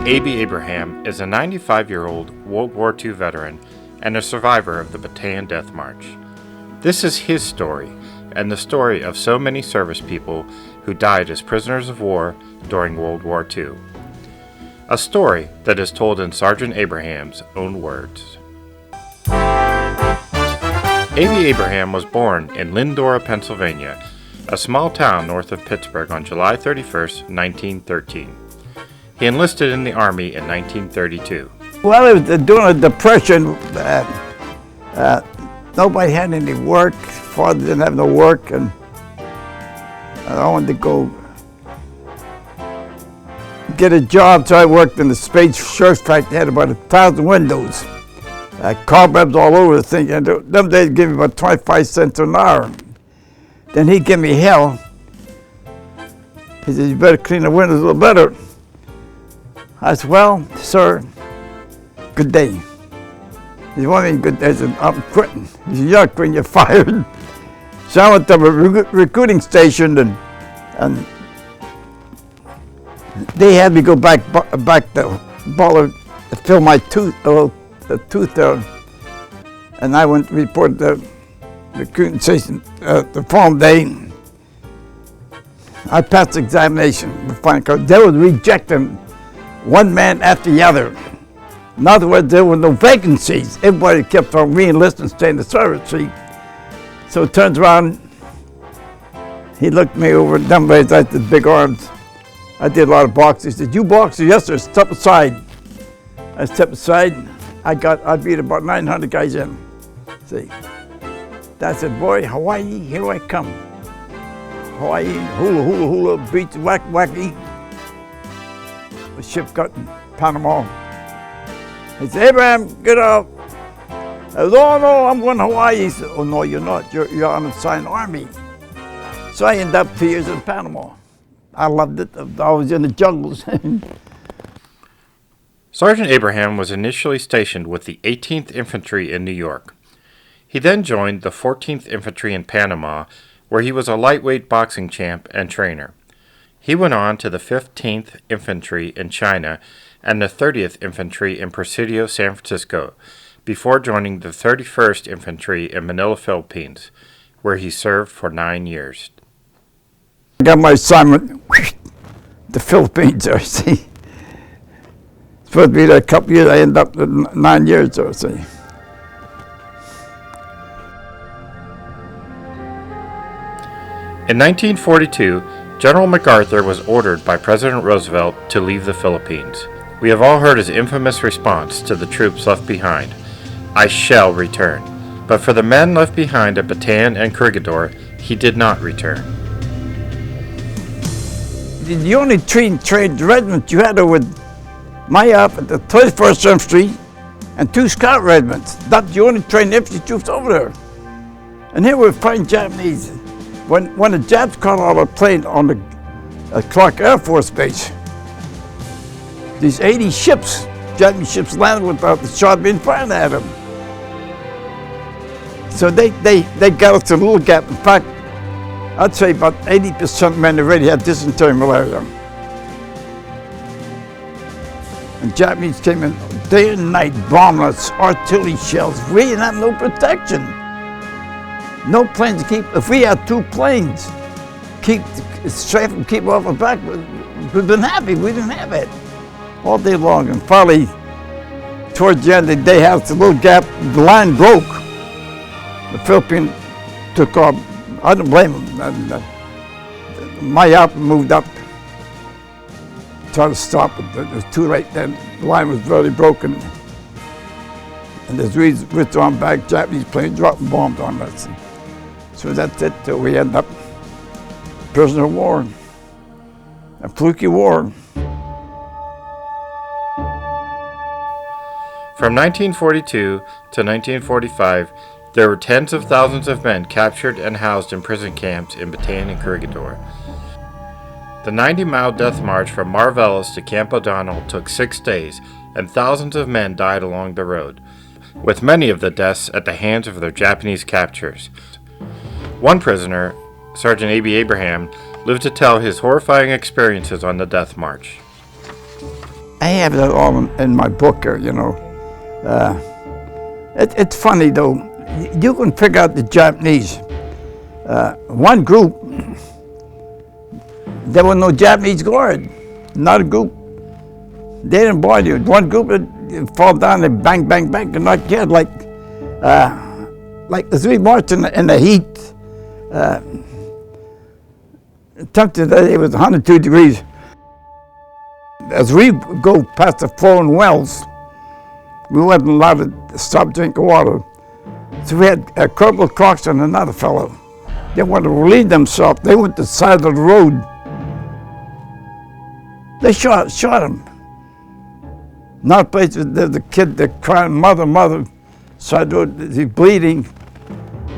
Abie Abraham is a 95-year-old World War II veteran and a survivor of the Bataan Death March. This is his story, and the story of so many service people who died as prisoners of war during World War II. A story that is told in Sergeant Abraham's own words. Abie Abraham was born in Lindora, Pennsylvania, a small town north of Pittsburgh, on July 31st, 1913. He enlisted in the Army in 1932. Well, it was during the Depression. Nobody had any work. Father didn't have no work, and I wanted to go get a job, so I worked in the Spade shirt factory. They had about 1,000 windows. Cobwebs all over the thing, and them days gave me about 25 cents an hour. Then he gave me hell. He said, "You better clean the windows a little better." I said, "Well, sir, good day." He said, "What do you mean good day?" I said, "I'm quitting." He said, "You're not quitting, you're fired." So I went to a recruiting station, and they had me go back to Baller to fill my tooth, the tooth there. And I went to report the recruiting station the following day. I passed the examination, because they were rejecting one man after the other. In other words, there were no vacancies. Everybody kept on re-enlisting, staying in the service. So it turns around, he looked me over, them ways, I had big arms. I did a lot of boxing. He said, "You boxer?" "Yes, sir, step aside." I stepped aside. I beat about 900 guys in. See, I said, "Boy, Hawaii, here I come." Hawaii, hula, hula, hula, beach, wacky. The ship got in Panama. He said, "Abraham, get out." I said, "Oh, no, I'm going to Hawaii." He said, "Oh, no, you're not. You're on the assigned army." So I ended up 2 years in Panama. I loved it. I was in the jungles. Sergeant Abraham was initially stationed with the 18th Infantry in New York. He then joined the 14th Infantry in Panama, where he was a lightweight boxing champ and trainer. He went on to the 15th Infantry in China and the 30th Infantry in Presidio, San Francisco, before joining the 31st Infantry in Manila, Philippines, where he served for 9 years. I got my assignment, the Philippines, there, see. Supposed to be there a couple years, I ended up with 9 years, there, see. In 1942, General MacArthur was ordered by President Roosevelt to leave the Philippines. We have all heard his infamous response to the troops left behind: "I shall return." But for the men left behind at Bataan and Corregidor, he did not return. The only trained regiment you had with my op at the 31st Infantry and 2 scout regiments. That's the only trained infantry troops over there. And here we're fighting Japanese. When the Japs caught out a plane on the Clark Air Force Base, these 80 ships, Japanese ships, landed without the shot being fired at them. So they got us to a little gap. In fact, I'd say about 80% of men already had dysentery malaria. And Japanese came in day and night, bombing us, artillery shells. We didn't have no protection. No planes to keep. If we had 2 planes, strafe them, keep off our back, we'd been happy. We didn't have it all day long. And finally, towards the end of the day, had a little gap. The line broke. The Philippines took off. I don't blame them. And, my op moved up, tried to stop it. It was too late then. The line was really broken. And as we withdrew back, Japanese planes dropping bombs on us. So that's it, till we end up prisoner of war, a fluky war. From 1942 to 1945, there were tens of thousands of men captured and housed in prison camps in Bataan and Corregidor. The 90-mile death march from Marvelis to Camp O'Donnell took 6 days, and thousands of men died along the road, with many of the deaths at the hands of their Japanese captors. One prisoner, Sergeant Abie Abraham, lived to tell his horrifying experiences on the death march. I have that all in my book here, you know. It's funny though. You can figure out the Japanese. One group, there was no Japanese guard. Not a group. They didn't bother you. One group would fall down and bang, bang, bang, and not get like as we marched in the heat. Temperature that day was 102 degrees. As we go past the flowing wells, we wasn't allowed to stop drinking water. So we had Corporal Cox and another fellow. They wanted to relieve themselves. They went to the side of the road. They shot him. Not place, there's a kid that crying, mother, side road, he's bleeding.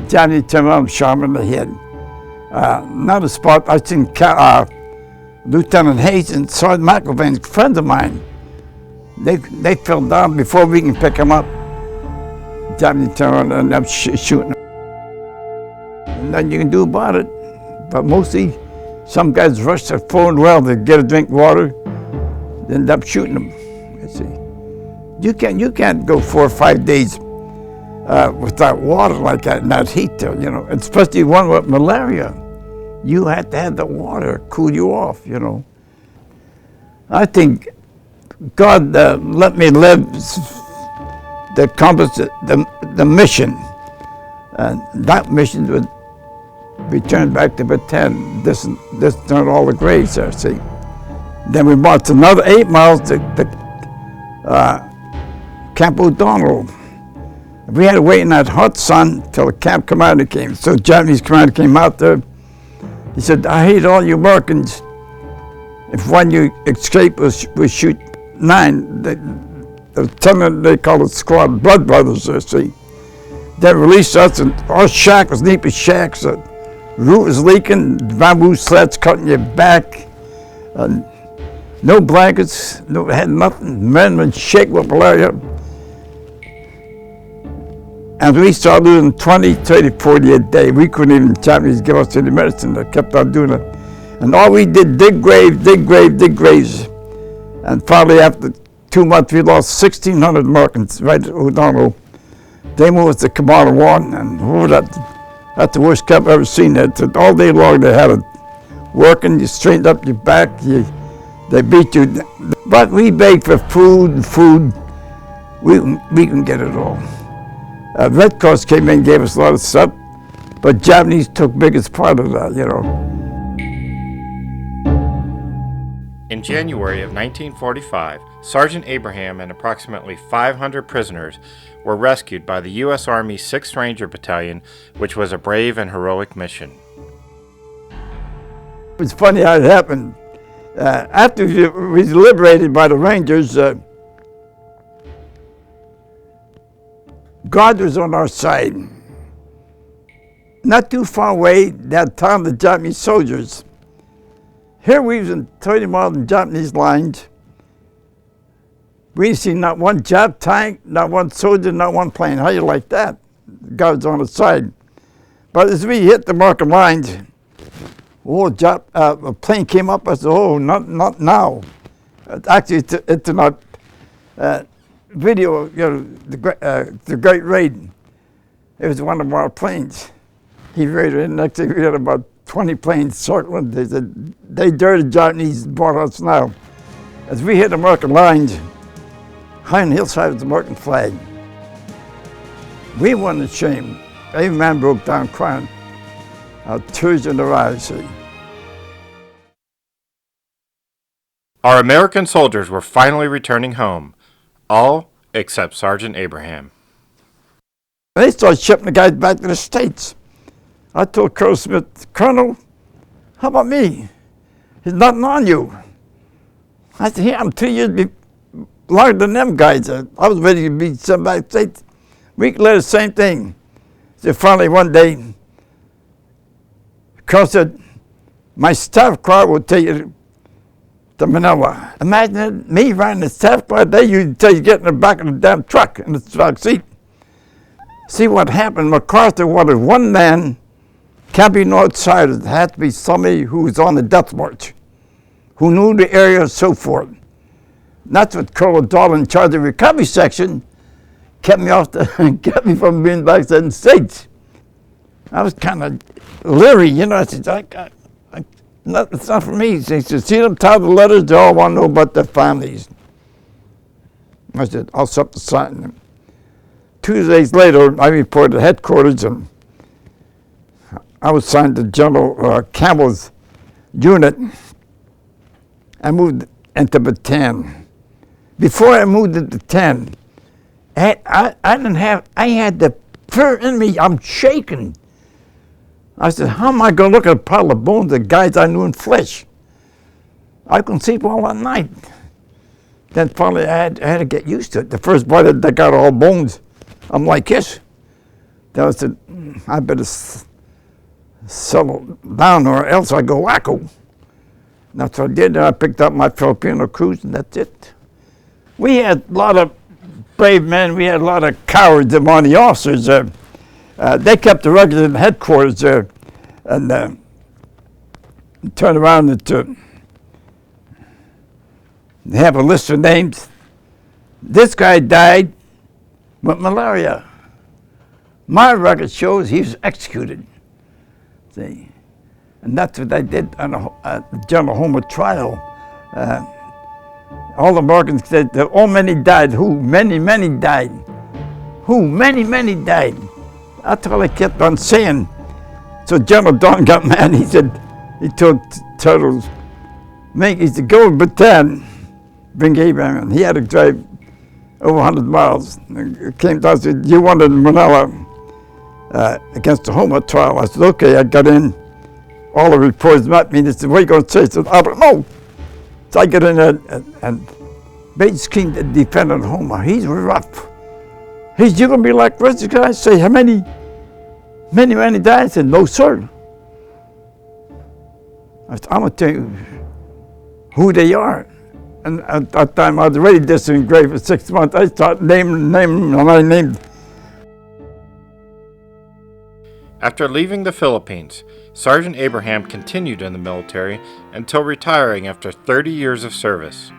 Johnny turned around and shot him in the head. Another spot, I seen Lieutenant Hayes and Sergeant McIlvain's friends of mine. They fell down before we can pick them up. Johnny turned around and ended up shooting them. Nothing you can do about it. But mostly, some guys rush their phone well to get a drink of water, they end up shooting them. You see, you can't go 4 or 5 days without water like that in that heat, you know. Especially one with malaria, you have to have the water cool you off, you know. I think God let me live to accomplish the mission, and that mission would return back to Bataan. This turned all the graves there, see. Then we marched another 8 miles to Camp O'Donnell. We had to wait in that hot sun till the camp commander came. So the Japanese commander came out there. He said, I hate all you Americans. If one you escape, we shoot 9. They call it squad, blood brothers, you see. They released us, and our shack was deep as shacks. The roof was leaking, bamboo sleds cutting your back. No blankets, had nothing. Men would shake with malaria. And we started losing 20, 30, 40 a day. We couldn't even, Japanese give us any medicine. They kept on doing it. And all we did, dig graves. And finally, after 2 months, we lost 1,600 Americans right at O'Donnell. They moved us to Kamala 1, and that's the worst camp I've ever seen. All day long they had it working, you straightened up your back, they beat you. But we begged for food. We can get it all. Red Cross came in and gave us a lot of stuff, but Japanese took biggest part of that, you know. In January of 1945, Sergeant Abraham and approximately 500 prisoners were rescued by the U.S. Army 6th Ranger Battalion, which was a brave and heroic mission. It's funny how it happened. After we were liberated by the Rangers, God was on our side. Not too far away, they had found the Japanese soldiers. Here we was in 30 miles in Japanese lines. We didn't see not one Jap tank, not one soldier, not one plane. How you like that? God was on the side. But as we hit the marker lines, a plane came up. I said, oh, not now. Actually, it's not video, you know, the Great Raid. It was one of our planes. He raided it. Next thing we had about 20 planes circling. They said, they dirty Japanese brought us now. As we hit the marker lines, high on the hillside was the American flag. We weren't ashamed. Every man broke down crying. Tears in their eyes, see. Our American soldiers were finally returning home, all except Sergeant Abraham. They started shipping the guys back to the States. I told Colonel Smith, Colonel, how about me? There's nothing on you. I said, yeah, I'm 2 years longer than them guys. I was ready to be sent back to the States. A week later, same thing. So finally one day, the Colonel said, my staff car will take you to Manila. Imagine me riding the staff car there, you tell you get in the back of the damn truck in the back seat. See what happened, MacArthur wanted one man camping outside. It had to be somebody who was on the death march, who knew the area and so forth. That's what Colonel Dahl in charge of the recovery section kept me kept me from being back in the States. I was kind of leery, you know. I said, it's not for me. He said, see them type of letters, they all want to know about their families. I said, I'll stop the sign them. 2 days later, I reported to headquarters, and I was signed to General Campbell's unit. I moved into battalion. Before I moved into 10, I had the fear in me. I'm shaking. I said, how am I going to look at a pile of bones of guys I knew in flesh? I couldn't sleep all that night. Then finally I had to get used to it. The first bite they got all bones, I'm like this. Then I said, I better settle down or else I go wacko. That's what I did. I picked up my Filipino crews, and that's it. We had a lot of brave men. We had a lot of cowards among the officers. They kept the records in headquarters there, and turned around and they have a list of names. This guy died with malaria. My record shows he was executed. See, and that's what I did on a General Homer trial. All the Americans said that all many died. Who? Many, many died. Who? Many, many died. That's all I kept on saying. So General Don got mad. He said, he told Turtles, he said, go to battalion, bring Abie Abraham. He had to drive over 100 miles. He came down and said, you wanted Manila against the Homer trial. I said, okay. I got in. All the reporters met me. They said, what are you going to say? I said, I don't know. So I get in there, and Bates King, the defendant Homer, he's rough. He's, you're going to be like the rest of the guys? Say, how many died? I said, no, sir. I said, I'm going to tell you who they are. And at that time, I was already disengaged for 6 months. I started naming, and I named. After leaving the Philippines, Sergeant Abraham continued in the military until retiring after 30 years of service.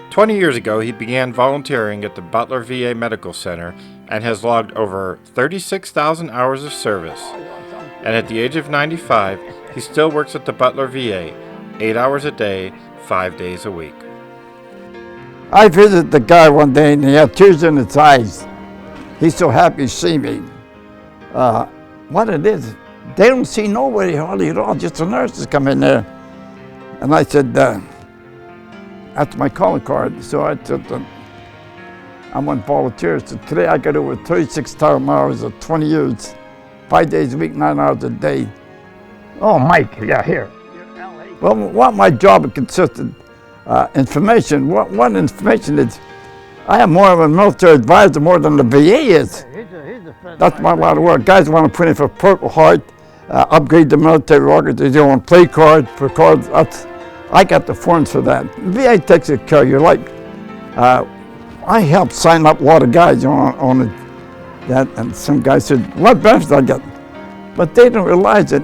20 years ago, he began volunteering at the Butler VA Medical Center and has logged over 36,000 hours of service. And at the age of 95, he still works at the Butler VA, 8 hours a day, 5 days a week. I visited the guy one day, and he had tears in his eyes. He's so happy to see me. What it is, they don't see nobody hardly at all, just the nurses come in there. And I said, that's my calling card. So I said, I'm on volunteers. So today I got over 36,000 hours of 20 years, 5 days a week, 9 hours a day. Oh, Mike, yeah, here. Well, what my job consisted, information. What information is, I am more of a military advisor more than the VA is. That's my lot of work. Guys want to put in for Purple Heart, upgrade the military records. They want play cards for cards. I got the forms for that. VA takes care of you. Like, I helped sign up a lot of guys on that, and some guys said, what benefits I get? But they don't realize that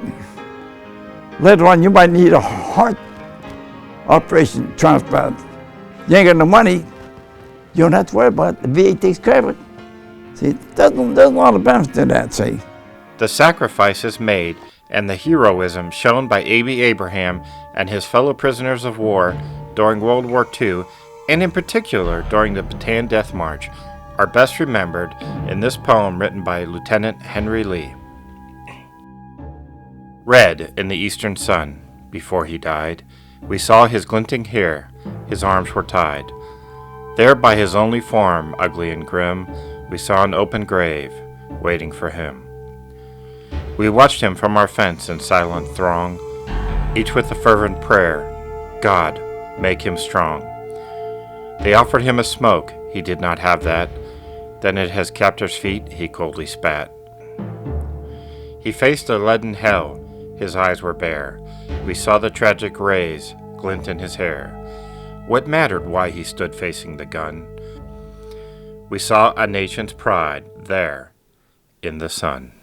later on you might need a heart operation transplant. You ain't got no money, you don't have to worry about it. The VA takes care of it. See, there's a lot of benefits to that, see. The sacrifices made and the heroism shown by Abie Abraham and his fellow prisoners of war during World War II, and in particular during the Bataan Death March, are best remembered in this poem written by Lieutenant Henry Lee. Red in the eastern sun, before he died, we saw his glinting hair, his arms were tied. There by his only form, ugly and grim, we saw an open grave, waiting for him. We watched him from our fence in silent throng, each with a fervent prayer, God, make him strong. They offered him a smoke, he did not have that, then at his captor's feet he coldly spat. He faced a leaden hell, his eyes were bare, we saw the tragic rays glint in his hair. What mattered why he stood facing the gun? We saw a nation's pride there in the sun.